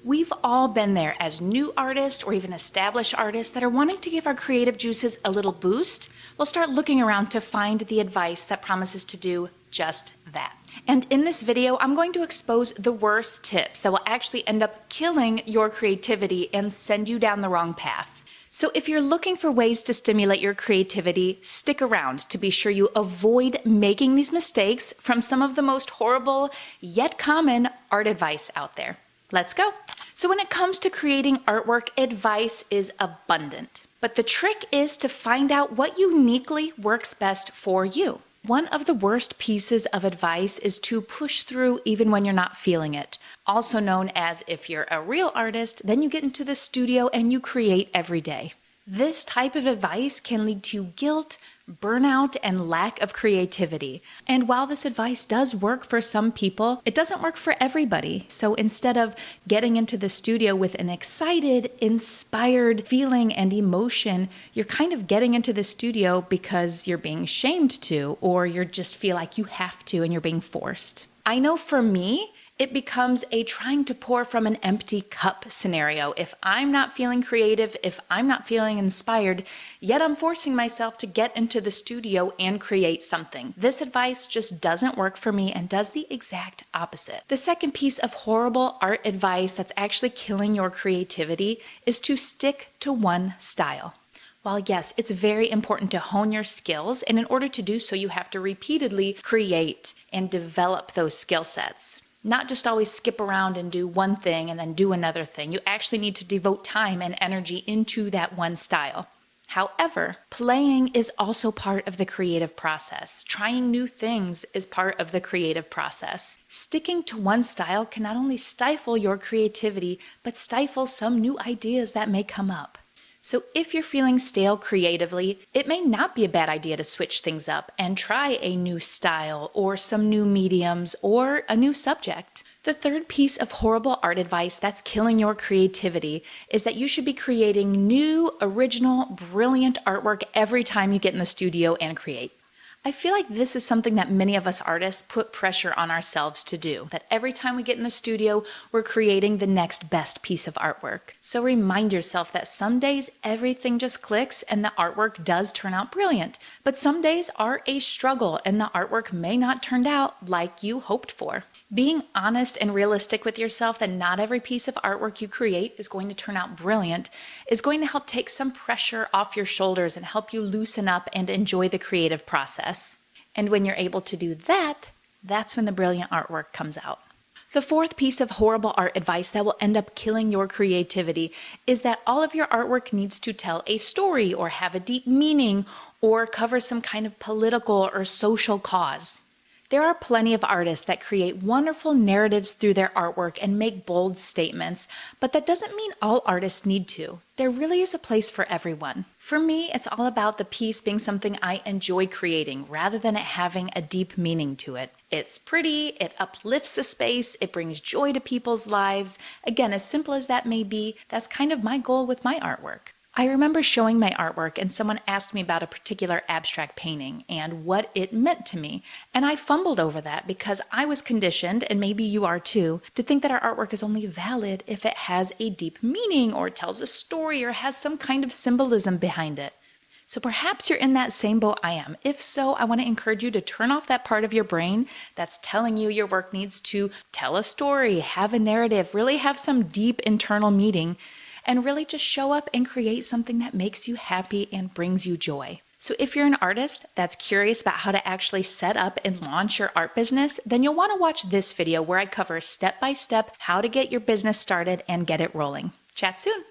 We've all been there as new artists or even established artists that are wanting to give our creative juices a little boost. We'll start looking around to find the advice that promises to do just that. And in this video, I'm going to expose the worst tips that will actually end up killing your creativity and send you down the wrong path. So if you're looking for ways to stimulate your creativity, stick around to be sure you avoid making these mistakes from some of the most horrible yet common art advice out there. Let's go. So when it comes to creating artwork, advice is abundant. But the trick is to find out what uniquely works best for you. One of the worst pieces of advice is to push through even when you're not feeling it. Also known as, if you're a real artist, then you get into the studio and you create every day. This type of advice can lead to guilt, burnout, and lack of creativity. And while this advice does work for some people, it doesn't work for everybody. So instead of getting into the studio with an excited, inspired feeling and emotion, you're kind of getting into the studio because you're being shamed to, or you just feel like you have to and you're being forced. I know for me, it becomes a trying to pour from an empty cup scenario. If I'm not feeling creative, if I'm not feeling inspired, yet I'm forcing myself to get into the studio and create something. This advice just doesn't work for me and does the exact opposite. The second piece of horrible art advice that's actually killing your creativity is to stick to one style. While yes, it's very important to hone your skills, and in order to do so, you have to repeatedly create and develop those skill sets. Not just always skip around and do one thing and then do another thing. You actually need to devote time and energy into that one style. However, playing is also part of the creative process. Trying new things is part of the creative process. Sticking to one style can not only stifle your creativity, but stifle some new ideas that may come up. So if you're feeling stale creatively, it may not be a bad idea to switch things up and try a new style or some new mediums or a new subject. The third piece of horrible art advice that's killing your creativity is that you should be creating new, original, brilliant artwork every time you get in the studio and create. I feel like this is something that many of us artists put pressure on ourselves to do, that every time we get in the studio, we're creating the next best piece of artwork. So remind yourself that some days everything just clicks and the artwork does turn out brilliant, but some days are a struggle and the artwork may not turn out like you hoped for. Being honest and realistic with yourself that not every piece of artwork you create is going to turn out brilliant is going to help take some pressure off your shoulders and help you loosen up and enjoy the creative process. And when you're able to do that, that's when the brilliant artwork comes out. The fourth piece of horrible art advice that will end up killing your creativity is that all of your artwork needs to tell a story or have a deep meaning or cover some kind of political or social cause. There are plenty of artists that create wonderful narratives through their artwork and make bold statements, but that doesn't mean all artists need to. There really is a place for everyone. For me, it's all about the piece being something I enjoy creating rather than it having a deep meaning to it. It's pretty, it uplifts a space, it brings joy to people's lives. Again, as simple as that may be, that's kind of my goal with my artwork. I remember showing my artwork and someone asked me about a particular abstract painting and what it meant to me. And I fumbled over that because I was conditioned, and maybe you are too, to think that our artwork is only valid if it has a deep meaning or tells a story or has some kind of symbolism behind it. So perhaps you're in that same boat I am. If so, I want to encourage you to turn off that part of your brain that's telling you your work needs to tell a story, have a narrative, really have some deep internal meaning, and really just show up and create something that makes you happy and brings you joy. So if you're an artist that's curious about how to actually set up and launch your art business, then you'll want to watch this video where I cover step by step how to get your business started and get it rolling. Chat soon.